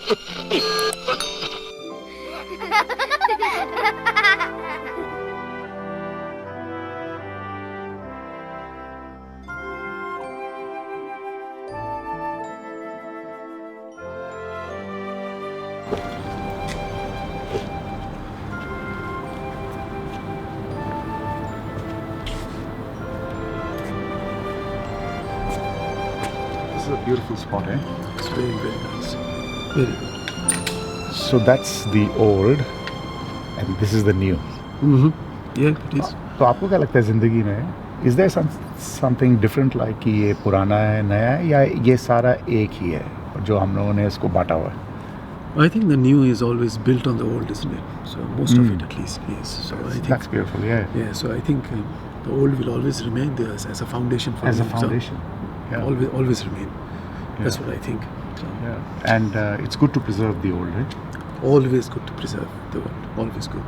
This is a beautiful spot, eh? It's very, very nice. Very good. So that's the old and this is the new. Mm-hmm. Yeah, it is. तो आपको क्या लगता है ज़िंदगी में is there something different like कि ये पुराना है नया है या ये सारा एक ही है जो हम लोगों ने इसको बांटा हुआ है? I think the new is always built on the old, isn't it? So most of it, at least, yes. So I think That's beautiful, yeah. Yeah, so I think the old will always remain there as a foundation for As a the new. foundation. So Yeah. always remain. That's Yeah. what I think. So Yeah. And it's good to preserve the old, right? always good to preserve the old. Always good.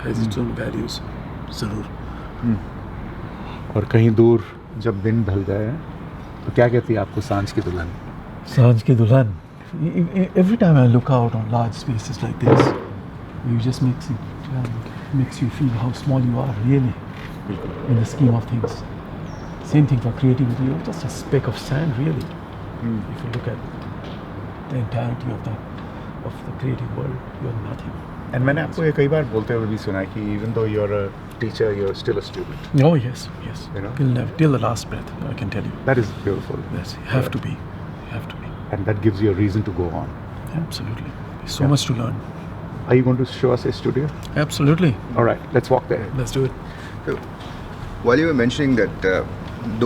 Has its own values. Zarur. और कहीं दूर जब दिन ढल जाए तो क्या कहती है आपको सांझ की दुल्हन? Sanj ki Dulhan. Every time I look out on large spaces like this, you just makes you feel how small you are really in the scheme of things. Same thing for creativity. You're just a speck of sand really. If you look at the entirety of the creative world, you're nothing. And मैंने आपको ये कई बार बोलते हुए भी सुना है कि even though you're a teacher, you're still a student. Oh yes. You know? Till the last breath, I can tell you. That is beautiful. Yes, you have to be. You have to be. And that gives you a reason to go on. Absolutely. There's so much to learn. Are you going to show us a studio? Absolutely. All right, let's walk there. Let's do it. So, while you were mentioning that the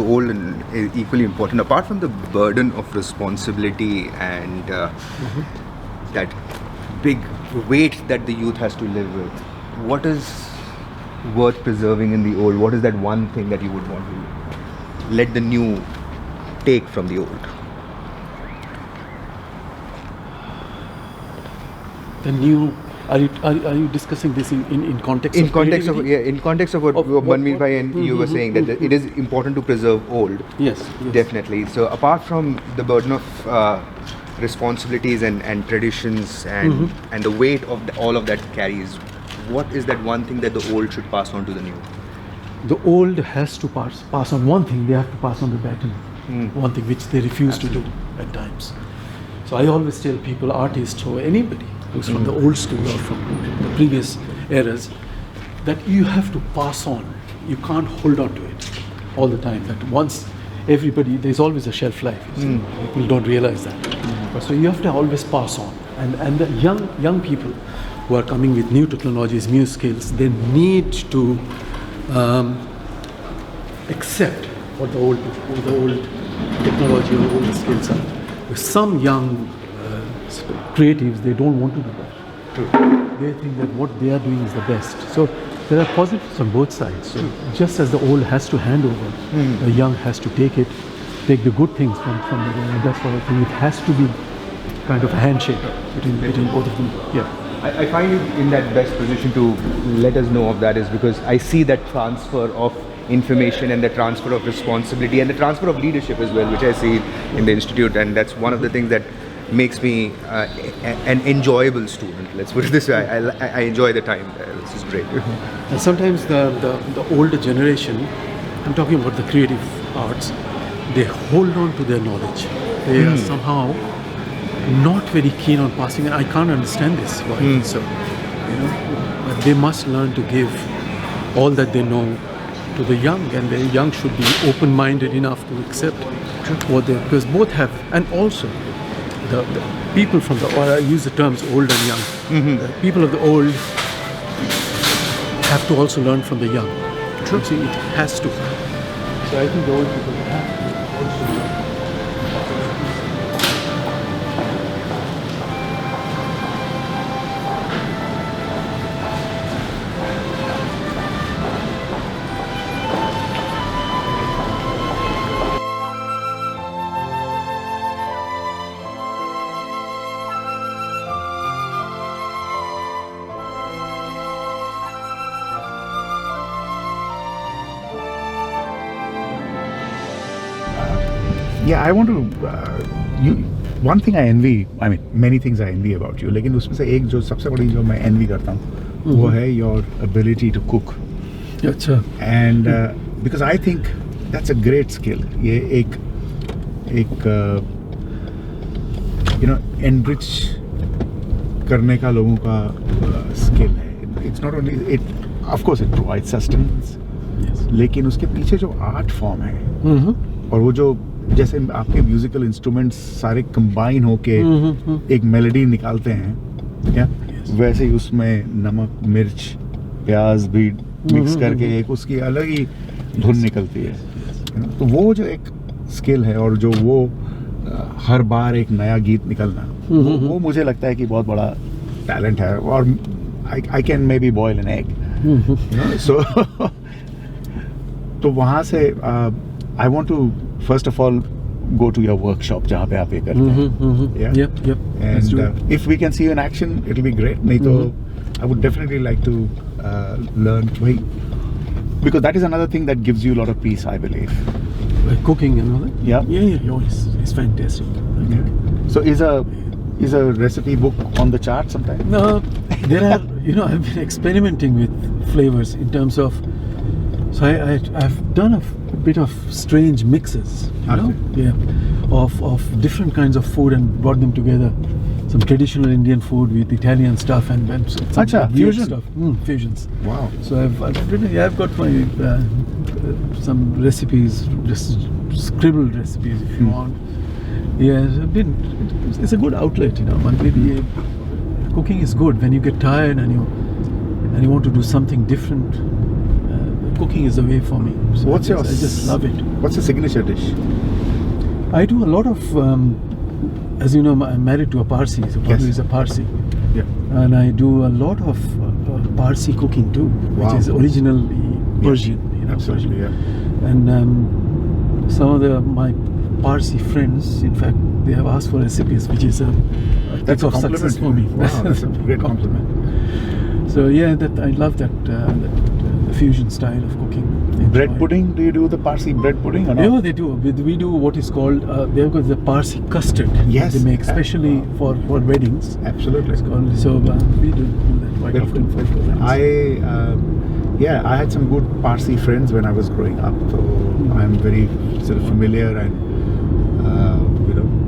old is equally important, apart from the burden of responsibility and that big weight that the youth has to live with, what is worth preserving in the old? What is that one thing that you would want to let the new take from the old? The new. Are you discussing this in context? In of context of creativity? in context of what Manbir Bhai and you were saying, that it is important to preserve old. Yes. Definitely. So apart from the burden of responsibilities and traditions and the weight of all of that carries, what is that one thing that the old should pass on to the new? The old has to pass on one thing. They have to pass on the baton. One thing which they refuse to do at times. So I always tell people, artists or anybody who's from the old school or from the previous eras, that you have to pass on. You can't hold on to it all the time. That once everybody, there's always a shelf life. You see. People don't realize that. So you have to always pass on. And the young people who are coming with new technologies, new skills, they need to accept what the old technology or old skills are. With some young creatives, they don't want to do that. They think that what they are doing is the best. So there are positives on both sides. So just as the old has to hand over, the young has to take the good things from the young. That's what I think. It has to be kind of a handshake between both of them. Yeah. I find you in that best position to let us know of that is because I see that transfer of information and the transfer of responsibility and the transfer of leadership as well, which I see in the institute, and that's one of the things that makes me an enjoyable student. Let's put it this way. I enjoy the time there. This is great. And sometimes the older generation, I'm talking about the creative arts, they hold on to their knowledge. They are somehow not very keen on passing. I can't understand this. Why? So, but they must learn to give all that they know to the young, and the young should be open-minded enough to accept what they, because both have, and also the people from the, or I use the terms old and young. The people of the old have to also learn from the young. True. See, it has to. So I think the old people have to also learn. Yeah, I want to. one thing I envy, I mean many things I envy about you, लेकिन उसमें से एक जो सबसे बड़ी जो मैं envy करता हूँ वो है your ability to cook. अच्छा. And because I think that's a great skill. ये एक you know enrich करने का लोगों का skill है. It's not only it, of course it provides sustenance. Yes. लेकिन उसके पीछे जो art form है और वो जो जैसे आपके म्यूजिकल इंस्ट्रूमेंट्स सारे कंबाइन होके एक मेलोडी निकालते हैं क्या वैसे ही उसमें नमक मिर्च प्याज भी मिक्स करके एक उसकी अलग ही धुन निकलती है तो वो जो एक स्किल है और जो वो हर बार एक नया गीत निकलना वो मुझे लगता है कि बहुत बड़ा टैलेंट है और I can maybe boil an egg so तो वहाँ से I want to first of all go to your workshop जहाँ पे आप ये करते हैं Yep. and if we can see you in action it'll be great नहीं तो I would definitely like to learn because that is another thing that gives you a lot of peace I believe Cooking and all that. yeah It's fantastic. So is a recipe book on the chart sometime? No, there are, I've been experimenting with flavors in terms of, so I've done a bit of strange mixes, of different kinds of food and brought them together. Some traditional Indian food with Italian stuff and some weird fusion stuff. Fusions. Wow. So I've got my some recipes, just scribbled recipes if you want. Yeah, it's a good outlet, Maybe cooking is good when you get tired and you want to do something different. Cooking is the way for me. So I just love it. What's your signature dish? I do a lot of, as you know, I'm married to a Parsi. So Parsi is a Parsi. Yeah. And I do a lot of Parsi cooking too, which is originally Persian. Absolutely, yeah. And some of my Parsi friends, in fact, they have asked for recipes, which is a that's of success for me. Wow, that's a great compliment. So I love that fusion style of cooking. Bread pudding? Do you do the Parsi bread pudding or not? Yeah, they do. We do what is called they've got the Parsi custard. Yes, they make especially for weddings. Absolutely. It's called, so we do that quite often for weddings. I had some good Parsi friends when I was growing up, so I'm very sort of familiar and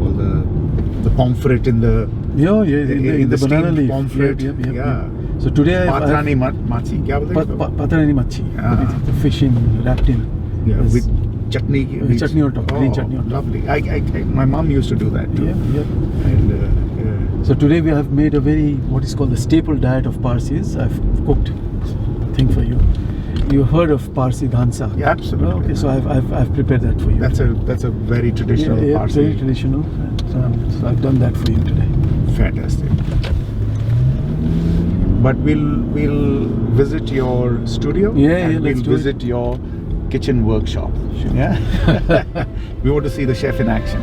all the pomfret in the in the banana steamed leaf. pomfret. Yeah. So today Patrani machi, क्या बोलते हैं? Patrani machi. The fish wrapped in. Yeah, with chutney. Chutney on top, green chutney on top. Lovely. My mom used to do that too. Yeah. And, so today we have made a very what is called the staple diet of Parsis. I've cooked thing for you. You heard of Parsi dhansa? Yeah, absolutely. Okay, so I've prepared that for you. That's a very traditional Parsi. Very traditional. So I've done that for you today. Fantastic. But we'll visit your studio. And we'll visit your kitchen workshop. Sure. Yeah. We want to see the chef in action.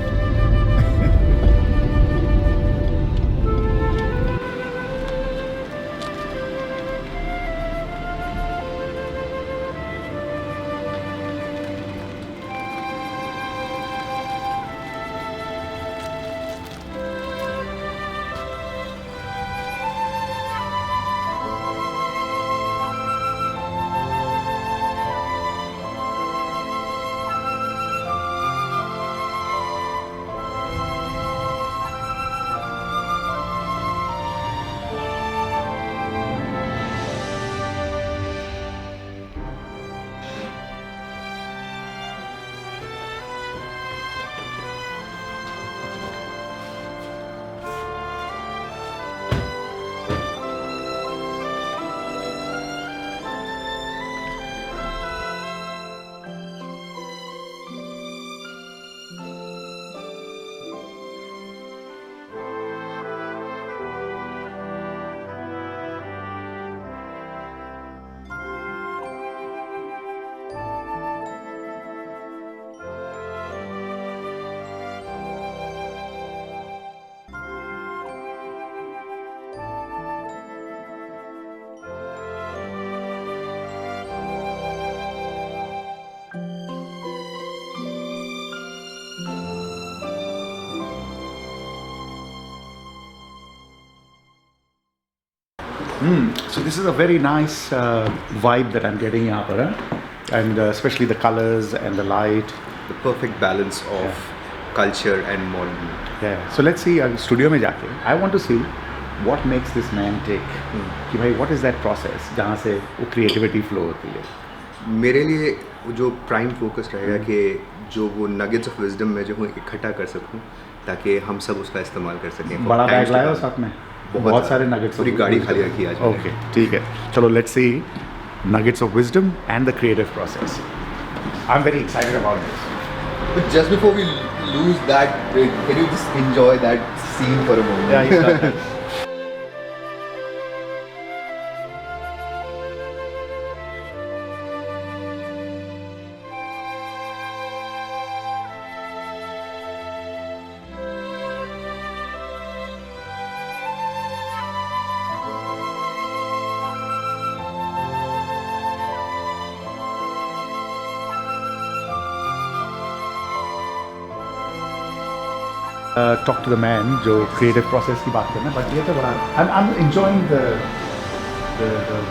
So this is a very nice vibe that I'm getting यहाँ पर, and especially the colors and the light. The perfect balance of culture and modern. Yeah. So let's see. Studio में जाके, I want to see what makes this man tick. कि भाई what is that process जहाँ से वो creativity flow होती है. मेरे लिए जो प्राइम फोकस रहेगा कि जो वो नगेट्स ऑफ विजडम में जो हूँ इकट्ठा कर सकूँ ताकि हम सब उसका इस्तेमाल कर सकें. बड़ा बैग लाया हो साथ में? बहुत सारे nuggets. पूरी गाड़ी खाली रखी आज. Okay, ठीक है. चलो let's see nuggets of wisdom and the creative process. I'm very excited about this. But just before we lose that break, can you just enjoy that scene for a moment? Yeah, you got that. Talk to the man जो creative process की बात करना, but ये तो बड़ा I'm enjoying the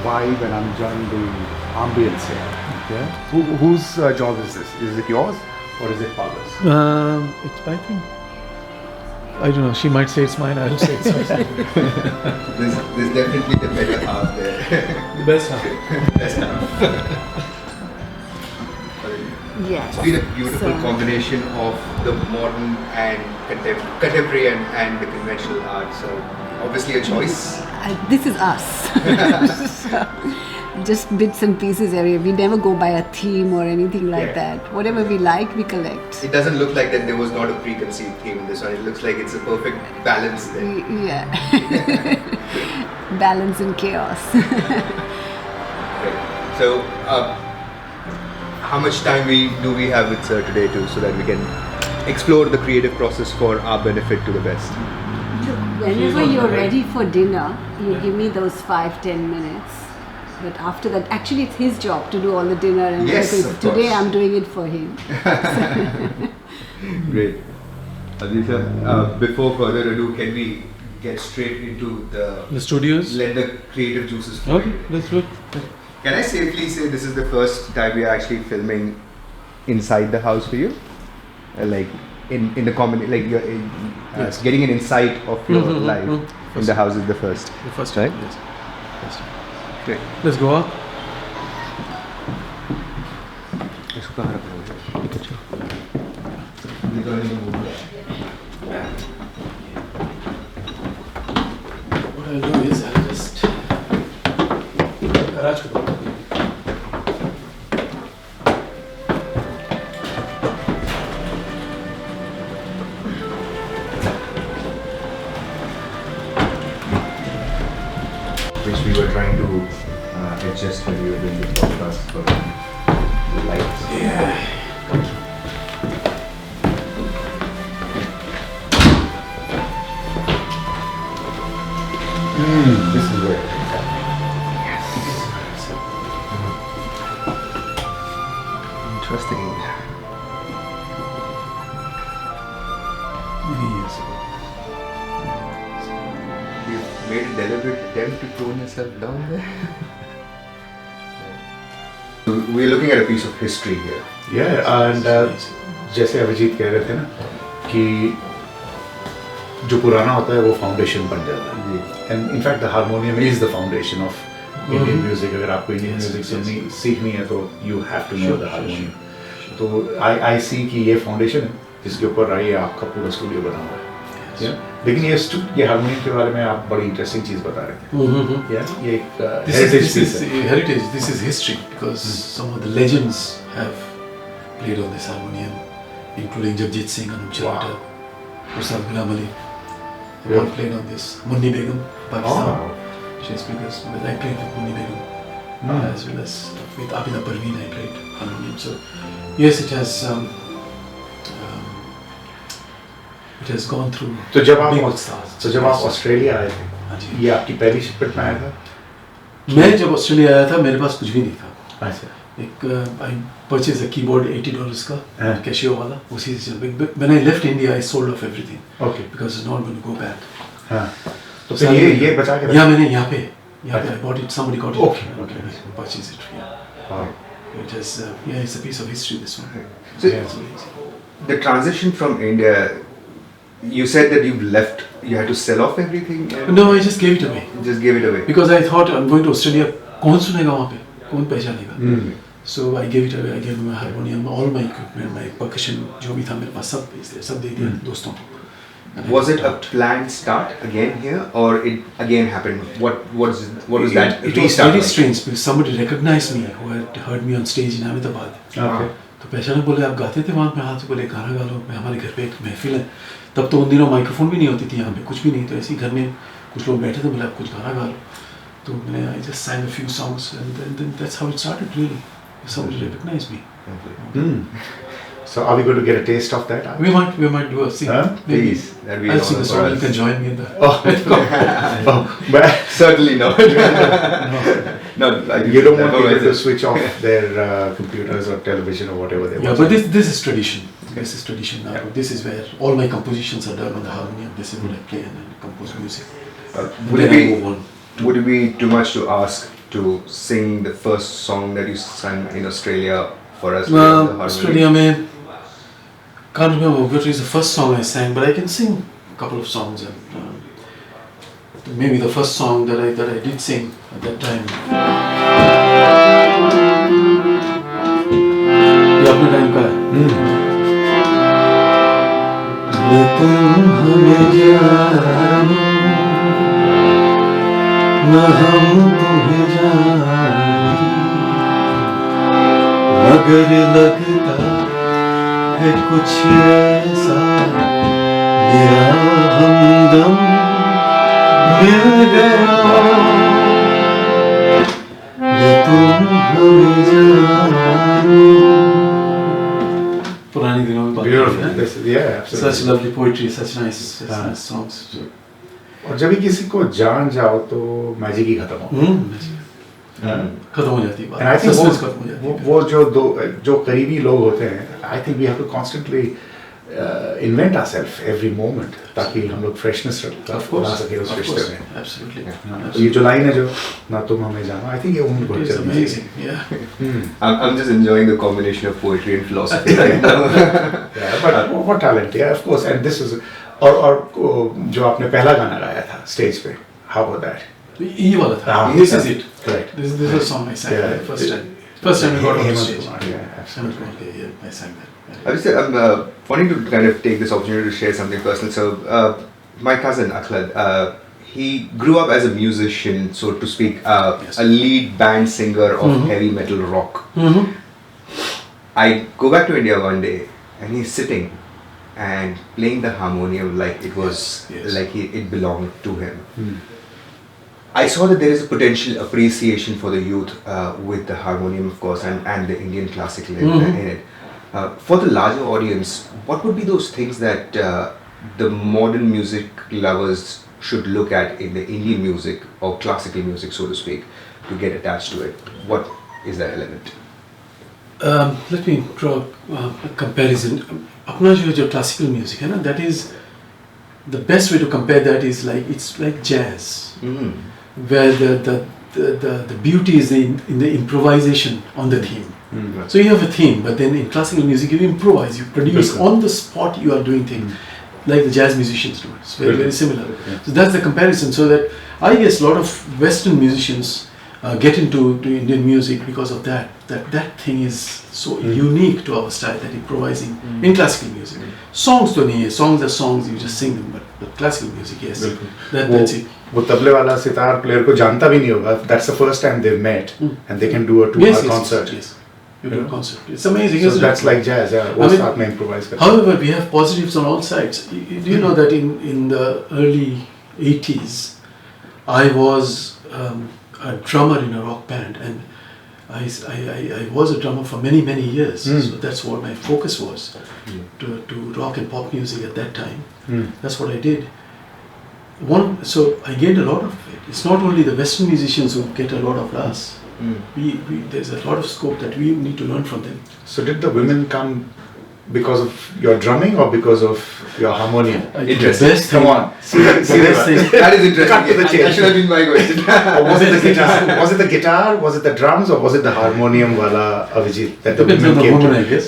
vibe and I'm enjoying the ambience here. Yeah. Whose job is this? Is it yours or is it Paula's? I think, I don't know. She might say it's mine. I'll say it's hers. There's definitely the better half there. The best half. Best half. Yes. It's been a beautiful So- combination of the modern and contemporary and the conventional art. So obviously a choice. This is us. So, just bits and pieces area. We never go by a theme or anything like Yeah. that. Whatever we like, we collect. It doesn't look like that there was not a preconceived theme in this one. It looks like it's a perfect balance there. Yeah. Balance in chaos. Right. So how much time do we have with sir today too, so that we can explore the creative process for our benefit to the best? Whenever you're ready for dinner, you give me those 5-10 minutes. But after that, actually it's his job to do all the dinner and Yes, everything. of Today course. I'm doing it for him. Great. Aditya, before further ado, can we get straight into The studios. let the creative juices flow? Okay, let's do it. Can I safely say this is the first time we are actually filming inside the house for you? Like in the comedy, like you're Yes. getting an insight of your life in the house is the first. The first Right? time. Yes. First time. Great. Let's go up. इसको कहाँ रखना What I'll do is I'll just garage को बंद कर दूँ. Which we were trying to adjust when we were doing the podcast for the lights. Yeah. This is where. Interesting. Many years ago. You made a deliberate attempt to tone yourself down there. So we're looking at a piece of history here. Yeah, and जैसे अभिजीत कह रहे थे ना कि जो पुराना होता है वो फाउंडेशन बन जाता है. And in fact the harmonium is the foundation of Indian music. अगर आपको Indian music सुननी सीखनी है तो you have to know the harmonium. तो I see कि ये foundation है जिसके ऊपर ये आपका पूरा स्टूडियो बना हुआ है. Yeah? लेकिन ये हारमोनियम के बारे में आप बड़ी इंटरेस्टिंग चीज बता रहे थे. Yeah? ये एक This is है. heritage. This is history because some of the legends have played on this harmonium, including Jagjit Singh, Anup Chawda, Mursal Ghulam Ali. They all played on this. Munni Begum, Pakistan. She's because I played with Munni Begum as well as with Abida Parveen. I played harmonium. So yes, it has gone through. तो जब big आप stars. तो जब आप Australia आए थे, हाँ जी. ये आपकी पहली शिपमेंट में आया था? मैं जब ऑस्ट्रेलिया आया था मेरे पास कुछ भी नहीं था. अच्छा. एक आई परचेज अ कीबोर्ड $80 का हाँ. कैशियो वाला. उसी से when I left India I sold off everything okay. Because it's not going to go back. हाँ. तो फिर ये बचा के यहाँ मैंने यहाँ पे Yeah, I bought it. Somebody got it. Okay, and okay. I purchased it. Yeah. Wow. It has. It's a piece of history. This one. So It's amazing. the transition from India, you said that you left. You had to sell off everything. And No, I just gave it away just gave it away. because I thought I'm going to Australia. कौन सुनेगा वहाँ पे? कौन पहचानेगा? Hmm. So I gave it away. I gave my harmonium, all my equipment, my percussion, जो भी था मेरे पास सब बेच दिया, सब दे दिया दोस्तों को. And I Was it a out. planned start again here, or it again happened? What was that It was restart very like? strange because somebody recognized me who had heard me on stage in Ahmedabad. Okay. तो पहचाने बोले आप गाते थे वहाँ पे हाथ से बोले गाना गा लो मैं हमारे घर पे एक महफिल है तब तो उन दिनों माइक्रोफोन भी नहीं होती थी यहाँ पे कुछ भी नहीं तो ऐसे ही घर में कुछ लोग बैठे थे बोले आप कुछ गाना गा लो तो मैंने I just sang a few songs and then that's how it started really. Somebody recognized me. Hmm. So are we going to get a taste of that? We might do a sing. Huh? Maybe. Please, that'd be I'll an sing a honor for song. You us. can join me in the. Oh, but Certainly not. No, you don't want people to switch off their computers or television or whatever they Yeah, want. but this is tradition. This is tradition now. This is where all my compositions are done on the harmonium. This is what I play and I compose music. Would Then it I move be on. would it be too much to ask to sing the first song that you sang in Australia for us? with the harmony? Australia में can't remember what is the first song I sang, but I can sing a couple of songs. And maybe the first song that I did sing at that time. ये अपने time का है. ये तुम हमें जानो, न हम तुम्हें जाने, मगर लगता है कुछ ऐसा मेरा हमदम मिल गया ये तुम हमें जानो. पुराने दिनों में बात Beautiful. करते हैं. This is, yeah, absolutely. Such lovely poetry, such nice songs. और जब भी किसी को जान जाओ तो मैजिक ही खत्म हो. खत्म हो जाती है बात. And I think Suspense खत्म हो जाती है. वो जो करीबी लोग होते हैं, I think we have to constantly invent ourselves every moment ताकि हम लोग freshness Of course, ला सके उस of रिश्ते course, में. absolutely. तो ये जो लाइन है जो ना तुम हमें जानो, I think ये उम्र बहुत It's चलती है. amazing, yeah. I'm just enjoying the combination of poetry and philosophy right now. Yeah, but what talent, yeah, of course. And this is और जो आपने पहला गाना गाया था स्टेज पे, how about that? ये वाला था. Ah, This yeah. is it. Correct. This is the song I sang Yeah. the first time. First time I got on Hemant stage. Kumar, yeah, absolutely. Hemant Kumar, yeah, I sang that. I'm wanting to kind of take this opportunity to share something personal. So, my cousin Ahmed, he grew up as a musician, so to speak, Yes. a lead band singer of heavy metal rock. I go back to India one day, and he's sitting and playing the harmonium like it was Yes. like it belonged to him. I saw that there is a potential appreciation for the youth with the harmonium, of course, and the Indian classical in it. For the larger audience, what would be those things that the modern music lovers should look at in the Indian music or classical music, so to speak, to get attached to it? What is that element? Let me draw a comparison. अपना जो classical music है ना, that is the best way to compare that is it's like jazz, where the beauty is in the improvisation on the theme. So you have a theme, but then in classical music you improvise, you produce on the spot. You are doing things like the jazz musicians do. It's very similar. So that's the comparison. So that I guess a lot of Western musicians get into Indian music because of that. That thing is so unique to our style, that improvising in classical music. Songs तो नहीं है. Songs are songs, you just sing them. But classical music, yes, that's it. वो तबले वाला sitar player को जानता भी नहीं होगा. That's the first time they've met, and they can do a 2-hour concert. Yes. You do a concert. It's amazing, So isn't that's it? like jazz. Yeah, वो साथ में improvise करते हैं. However, we have positives on all sides. Do you know that in the early 80s, I was a drummer in a rock band, and I was a drummer for many years. So that's what my focus was, to rock and pop music at that time. That's what I did. So I gained a lot of it. It's not only the Western musicians who get a lot of us. There's a lot of scope that we need to learn from them. So did the women come because of your drumming or because of your harmonium? Interesting. Best Come thing- on. See best thing. That is interesting. Cut to the chase. That should have been my question. Or was it the guitar? Was it the guitar? Was it the drums? Or was it the harmonium wala Avijit that the Depends on women the came woman, to? I guess.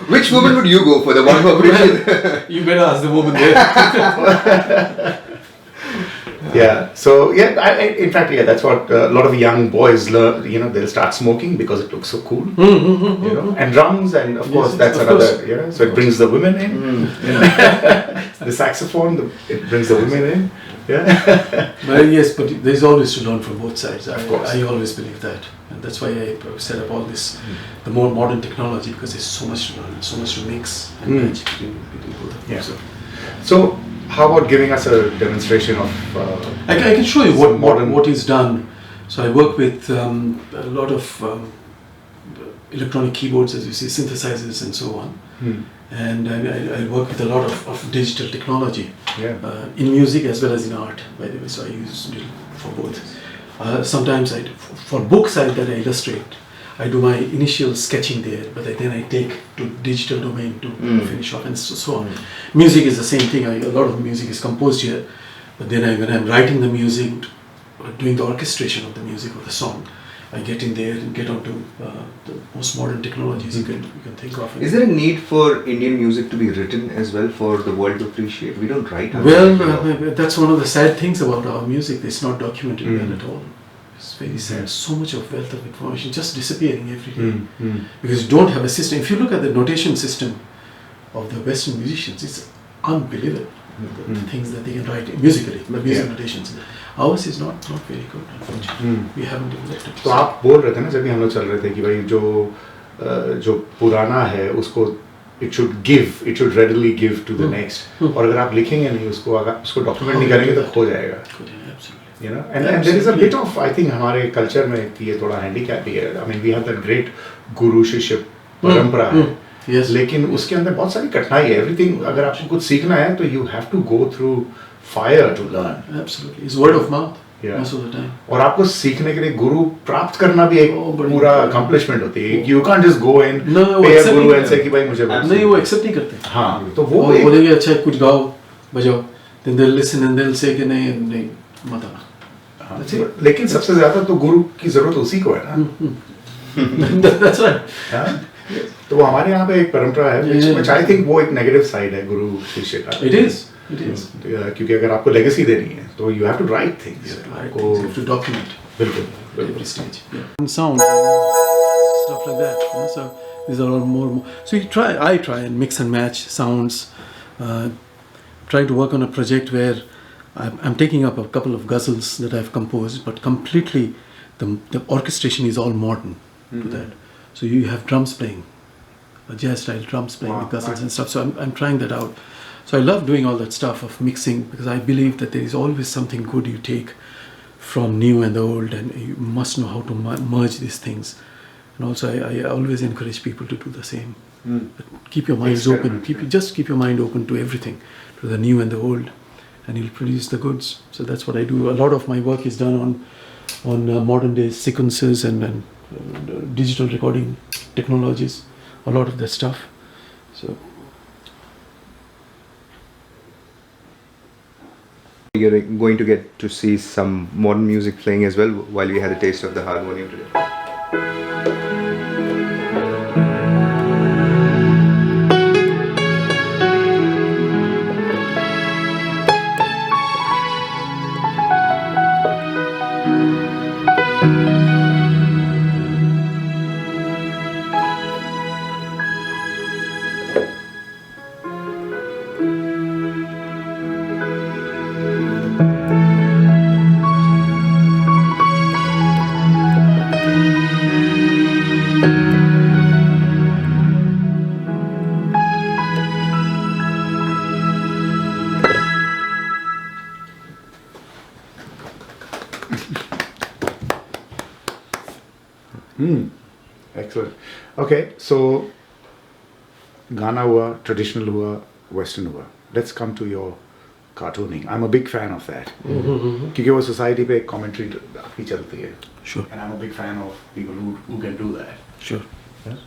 Which woman would you go for? The one for which? You better ask the woman there. Yeah. So in fact, that's what a lot of young boys learn. You know, they'll start smoking because it looks so cool. You know, and drums, and of course that's of another. course. Yeah. So it brings the women in. The saxophone, it brings the women in. Yeah. But yes, but there's always to learn from both sides. course. I always believe that. And that's why I set up all this, the more modern technology, because there's so much to learn, so much to mix and match between both of them. Yeah. So how about giving us a demonstration of? I can show you some modern- what is done. So I work with a lot of electronic keyboards, as you see, synthesizers and so on. And I work with a lot of digital technology in music as well as in art, by the way. So I use it for both. Sometimes for books that I illustrate, I do my initial sketching there, but then I take to digital domain to finish off and so on. Music is the same thing. A lot of music is composed here, but then when I'm writing the music, doing the orchestration of the music of the song, I get in there and get onto the most modern technologies you can think of. Is there a need for Indian music to be written as well for the world to appreciate? We don't write our Well, music. that's one of the sad things about our music. It's not documented well at all. It's very sad. So much of wealth of information just disappearing every day because you don't have a system. If you look at the notation system of the Western musicians, it's unbelievable. The things that they can write musically, the music notations. Ours is not very good, unfortunately. We haven't developed it. तो आप बोल रहे थे ना जब भी हम लोग चल रहे थे कि भाई जो पुराना है उसको it should readily give to the next. और अगर आप लिखेंगे नहीं उसको अगर उसको डॉक्यूमेंट नहीं करेंगे तो खो जाएगा. Absolutely. You know, and there is a bit of, I think, हमारे कल्चर में कि ये थोड़ा हैंडीकैप ही है. I mean, we have that great गुरु शिष्य परंपरा है. Yes. लेकिन उसके अंदर बहुत सारी कठिनाई है. Everything अगर आपको कुछ सीखना है तो you have to go through fire to learn. Absolutely. It's word of mouth most of the time. और आपको सीखने के लिए गुरु प्राप्त करना भी एक बड़ी पूरा accomplishment होती है. You can't just go in, No, pay a accept guru नहीं and say कि भाई मुझे नहीं, वो एक्सेप्ट नहीं करते. हाँ तो वो वो एक बोलेंगे अच्छा कुछ गाओ बजाओ, then they'll listen and they'll say कि नहीं मत आना. That's it. लेकिन सबसे ज्यादा तो गुरु की जरूरत उसी को है ना. That's right. हाँ? तो वो हमारे यहाँ पे एक परंपरा है which I think वो एक नेगेटिव साइड है गुरु शिष्य का. It is. क्योंकि अगर आपको लेगेसी देनी है तो you have to write things. You आपको have to document बिल्कुल every stage. And sound, stuff like that. So these are all more. So I try and mix and match sounds. Trying to work on a project where I'm taking up a couple of ghazals that I've composed, but completely the orchestration is all modern to that. So you have drums playing, jazz style drums playing with ghazals and stuff. So I'm trying that out. So I love doing all that stuff of mixing because I believe that there is always something good you take from new and the old, and you must know how to merge these things. And also I always encourage people to do the same. But keep your minds open. Just keep your mind open to everything, to the new and the old, and you'll produce the goods. So that's what I do. A lot of my work is done on modern day sequences and digital recording technologies. A lot of that stuff. So You're going to get to see some modern music playing as well while we had a taste of the harmonium today. Excellent. Okay, so Ghana हुआ, traditional हुआ, Western हुआ. Let's come to your cartooning. I'm a big fan of that. क्योंकि वो society पे एक commentary आपकी चलती है. Sure. And I'm a big fan of people who can do that. Sure. Yeah?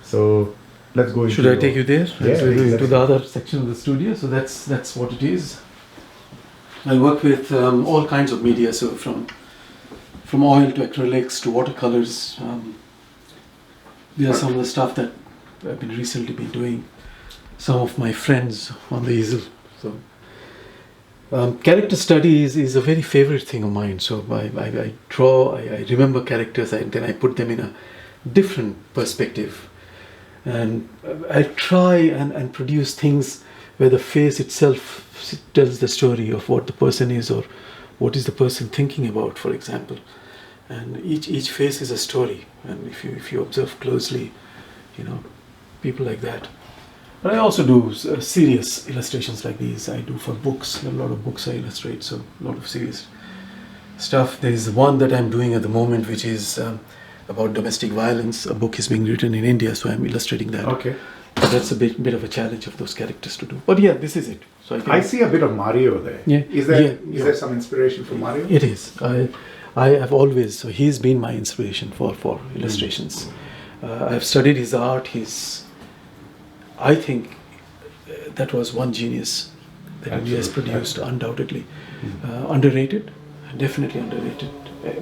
So let's go. Should I take you there? Yeah, To the other section of the studio. So that's what it is. I work with all kinds of media. So from oil to acrylics to watercolors. These are some of the stuff that I've recently been doing. Some of my friends on the easel. So character study is a very favorite thing of mine. So I draw, I remember characters, and then I put them in a different perspective. And I try and produce things where the face itself tells the story of what the person is, or what is the person thinking about, for example. And each face is a story. And if you observe closely, people like that. But I also do serious illustrations like these. I do for books. A lot of books I illustrate, so a lot of serious stuff. There is one that I'm doing at the moment, which is about domestic violence. A book is being written in India, so I'm illustrating that. Okay. So that's a bit of a challenge of those characters to do. But yeah, this is it. So I see a bit of Mario there. Yeah. Is there some inspiration from Mario? It is. I have always. So he's been my inspiration for illustrations. I've studied his art. I think that was one genius that India has produced, undoubtedly. Underrated, definitely underrated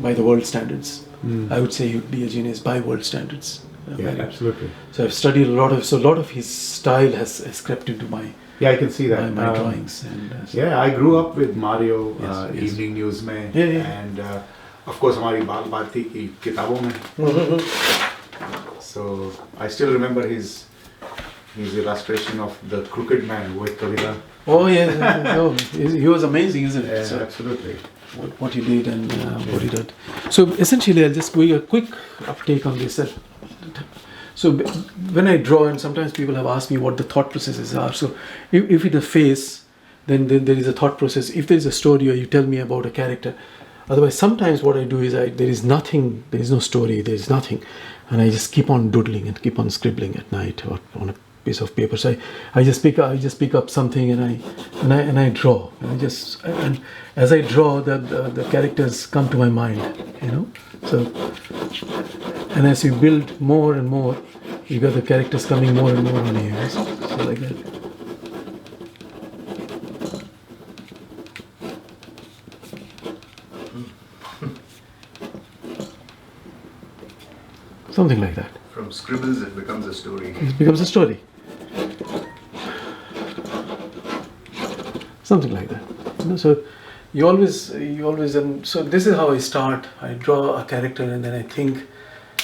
by the world standards. I would say he would be a genius by world standards. Yeah, absolutely. So I've studied a lot of his style has crept into my I can see that. my drawings. And I grew up with Mario. Yes. Evening news में. Yeah. And of course हमारी बाल भारती की किताबों में. So I still remember his illustration of the crooked man with Kavita. Oh yeah, no, he was amazing, isn't it? Yeah, So absolutely. what he did and what he did. So essentially, I'll just give you a quick uptake on this. So when I draw, and sometimes people have asked me what the thought processes are. So if it's a face, then there is a thought process. If there is a story, or you tell me about a character. Otherwise, sometimes what I do is there is nothing, there is no story, there is nothing, and I just keep on doodling and keep on scribbling at night or on a piece of paper. So I just pick up something and I draw. And as I draw, the characters come to my mind. So and as you build more and more, you got the characters coming more and more on you. So like that. Something like that. From scribbles, it becomes a story. It becomes a story. Something like that. So you always, and so this is how I start. I draw a character and then I think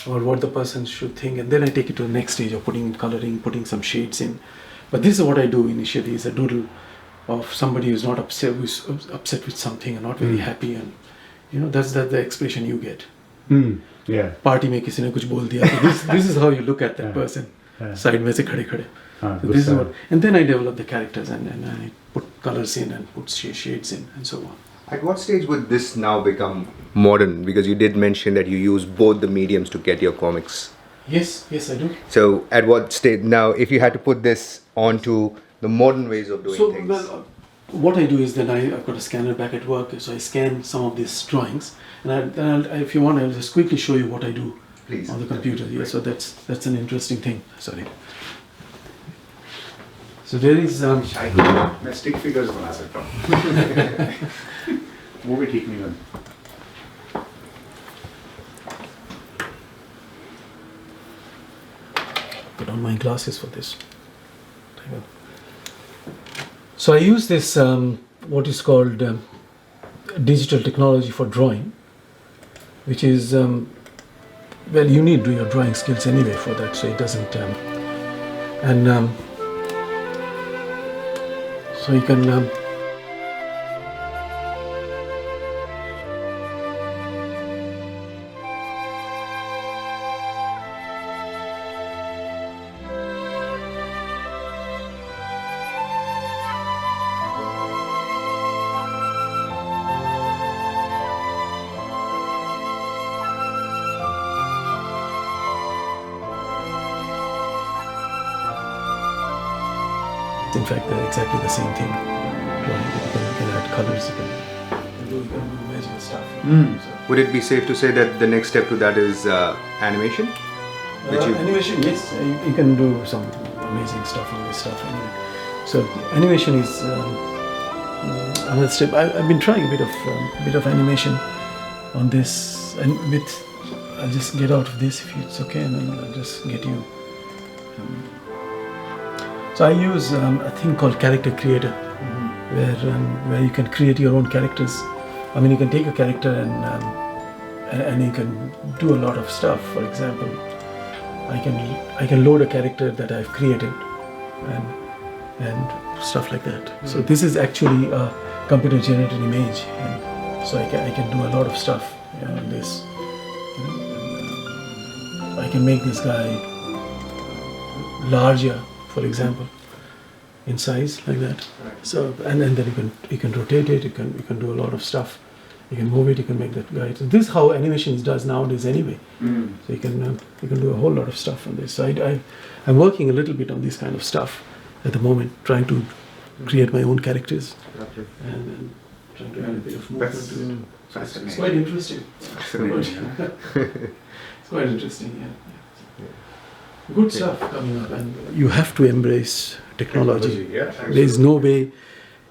about what the person should think, and then I take it to the next stage of putting coloring, putting some shades in. But this is what I do initially: is a doodle of somebody who's not upset, who's upset with something and not very happy, and that's the expression you get. Yeah. Party में किसी ने कुछ बोल दिया. So this is how you look at that person. Side में से खड़े. So this is what, and then I develop the characters and I put colors in and put shades in and so on. At what stage would this now become modern? Because you did mention that you use both the mediums to get your comics. Yes, I do. So at what stage now, if you had to put this onto the modern ways of doing things? Well, what I do is then I've got a scanner back at work, so I scan some of these drawings, and if you want, I'll just quickly show you what I do. Please. On the computer. Yeah, so that's an interesting thing. Sorry. So there is. मैं stick figures बना सकता हूँ. वो भी ठीक नहीं बन. Put on my glasses for this. So I use this what is called digital technology for drawing, which is well, you need to do your drawing skills anyway for that, so it doesn't so you can in fact, they're exactly the same thing. You can add colors, you can do magical stuff. Would it be safe to say that the next step to that is animation? Animation, yes, you can do some amazing stuff on this stuff. Anyway. So animation is another step. I've been trying a bit of animation on this, and I'll just get out of this if it's okay, and then I'll just get you. So I use a thing called Character Creator, where you can create your own characters. I mean, you can take a character and you can do a lot of stuff. For example, I can load a character that I've created and stuff like that. So this is actually a computer generated image, and so I can do a lot of stuff on this. I can make this guy larger, for example, in size like that. So and then you can rotate it. You can do a lot of stuff. You can move it. You can make that guy. So this is how animation does nowadays anyway. So you can do a whole lot of stuff on this. So I'm working a little bit on this kind of stuff at the moment, trying to create my own characters and trying to add a bit of movement to it. It's quite interesting. It's quite interesting, yeah. Good stuff coming up, and you have to embrace technology. There is no way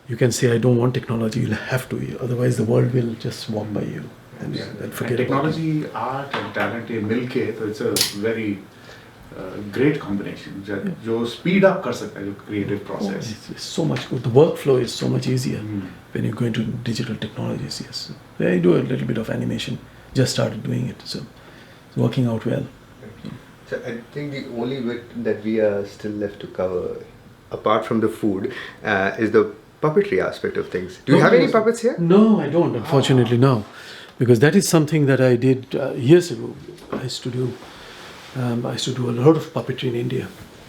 you can say I don't want technology. You'll have to, otherwise the world will just walk by you and forget technology, art and talent ये मिलके तो it's a very great combination. जो speed up कर सकता है जो creative process. It's so much good. The workflow is so much easier when you go into digital technologies. Yes, I do a little bit of animation. Just started doing it, so it's working out well. So I think the only bit that we are still left to cover, apart from the food, is the puppetry aspect of things. Do you have any puppets here? No, I don't. Unfortunately, no, because that is something that I did years ago. I used to do a lot of puppetry in India.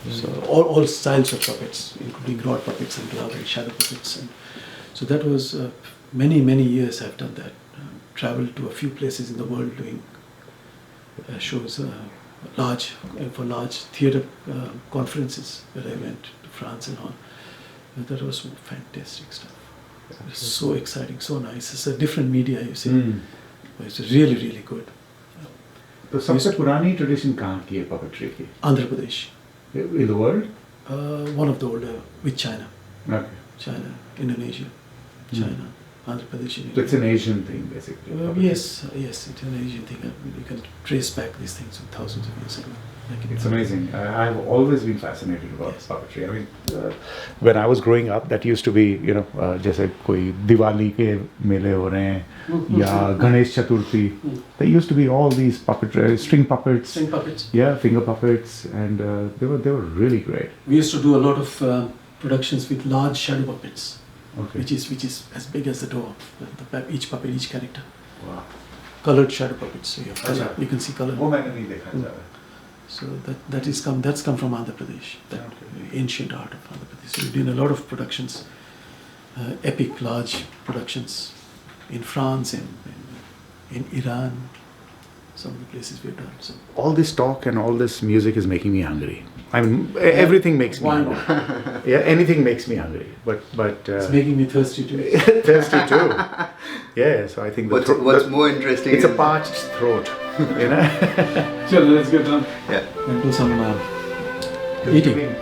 So all styles of puppets, including rod puppets and glove and shadow puppets. And so that was many years I've done that. Traveled to a few places in the world doing shows, for large theatre conferences that I went to France and all. But that was fantastic stuff. It was so exciting, so nice. It's a different media, you see. But it's really good. तो सबसे पुरानी tradition कहाँ की है puppetry की? Andhra Pradesh. In the world? One of the older, with China. Okay. China, Indonesia, China, Andhra Pradesh. So it's an Asian thing, basically. Yes, it's an Asian thing. You can trace back these things thousands of years ago. It's amazing. I've always been fascinated about puppetry. I mean, when I was growing up, that used to be, जैसे कोई दिवाली के मेले हो रहे हैं या Ganesh Chaturthi, there used to be all these puppetry, string puppets, yeah, finger puppets, and they were really great. We used to do a lot of productions with large shadow puppets, okay, which is as big as the door. Each puppet, each character. Wow. Colored shadow puppets. So you have color. You can see color. वो मैंने नहीं देखा ज़्यादा. So that's come from Andhra Pradesh, that ancient art of Andhra Pradesh. So we've done a lot of productions, epic, large productions in France and in Iran, some of the places we've done. So All this talk and all this music is making me hungry. I mean, everything makes me hungry. Yeah, anything makes me hungry. But it's making me thirsty too. thirsty too. Yeah, so I think what's more interesting it's is a parched throat, you know. So let's get done. Yeah. And do some eating.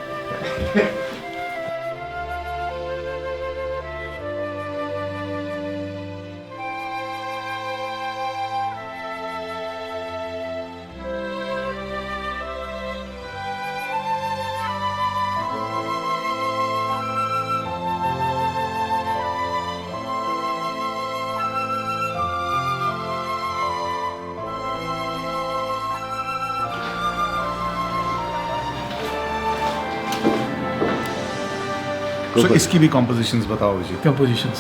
So इसकी भी compositions बताओ जी. Compositions.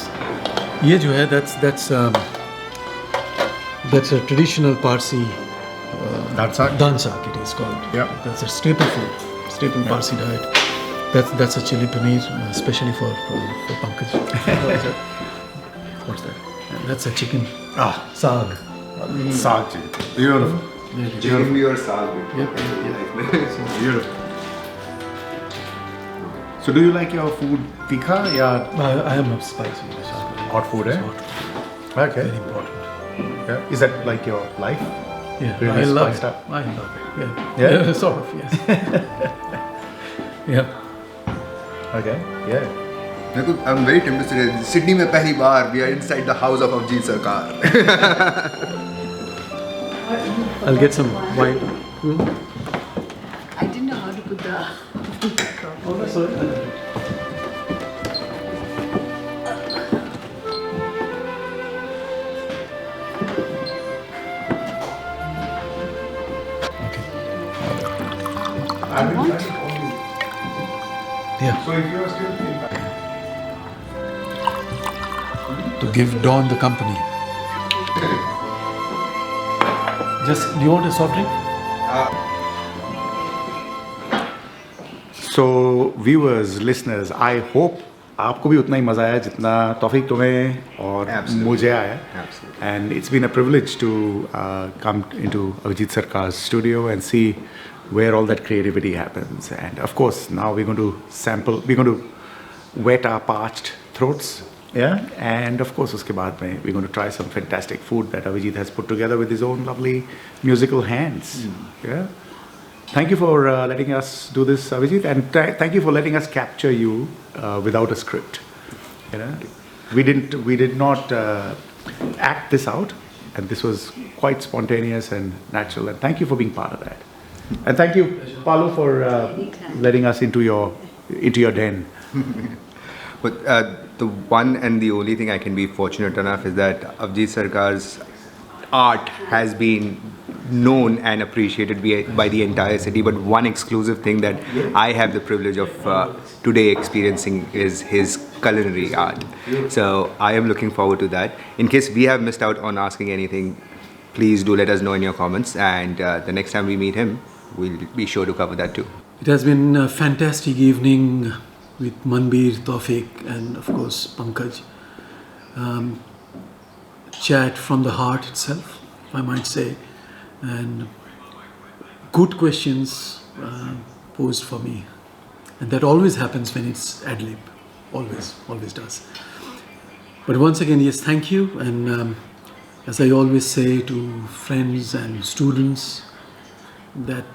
ये जो है that's a traditional Parsi dansak it is called. Yeah. That's a staple food, staple Parsi diet. That's a chili paneer, especially for Panka. What's that? And that's a chicken. Saag. Saag ji. Beautiful. Chicken or saag. Yep. Beautiful. So do you like your food tikha or I am a spicy. hot food? Hot food. Okay. Very important. Yeah. Is that like your life? Yeah, really I love spiced it. up. I love it. Yeah. Yeah? Sort of, yes. Yeah. Okay, yeah. I'm very tempted to say, Sydney में पहली बार we are inside the house of Avjit Sarkar. I'll get some wine. I didn't know how to put the. Oh, that's all right. I've been What? trying to call you. Yeah. So if you are still thinking, To give Dawn the company. Just, do you want a soft drink? So viewers, listeners, I hope आपको भी उतना ही मजा आया जितना तौफीक तुम्हें और Absolutely. मुझे आया. Absolutely. And it's been a privilege to come into Avjit Sarkar's studio and see where all that creativity happens. And of course, now we're going to sample, we're going to wet our parched throats. Yeah, and of course, uske baad mein, we're going to try some fantastic food that Avijit has put together with his own lovely musical hands. Yeah, thank you for letting us do this, Avijit, and thank you for letting us capture you without a script. You know, we did not act this out, and this was quite spontaneous and natural. And thank you for being part of that. And thank you, Palu, for letting us into your den. But the one and the only thing I can be fortunate enough is that Avjit Sarkar's art has been known and appreciated by the entire city. But one exclusive thing that I have the privilege of today experiencing is his culinary art. So I am looking forward to that. In case we have missed out on asking anything, please do let us know in your comments. And the next time we meet him, we'll be sure to cover that too. It has been a fantastic evening with Manbir, Taufeeq, and of course Pankaj. Chat from the heart itself, I might say, and good questions posed for me, and that always happens when it's ad lib, always does. But once again, yes, thank you, and as I always say to friends and students, that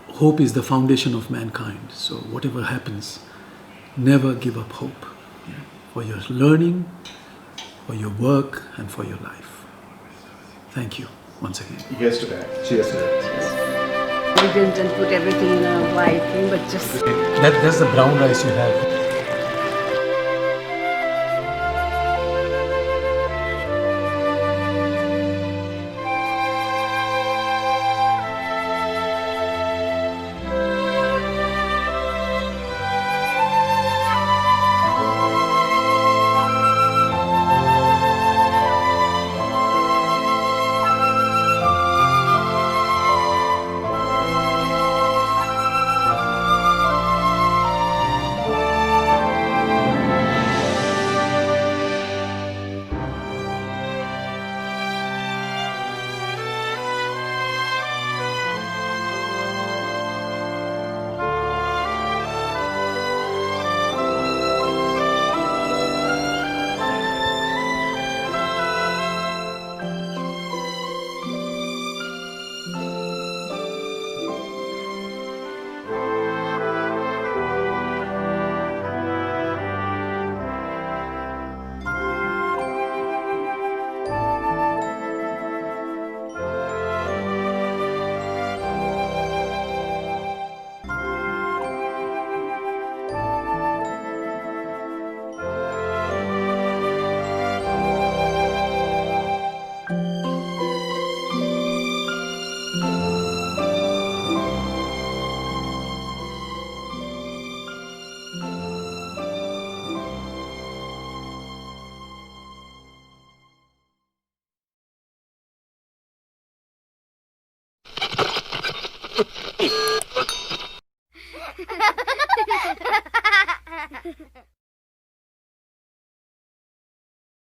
hope is the foundation of mankind. So whatever happens, never give up hope, for your learning, for your work, and for your life. Thank you once again. Here's to that. Cheers to that. We didn't put everything in a white thing, but just. That's the brown rice you have.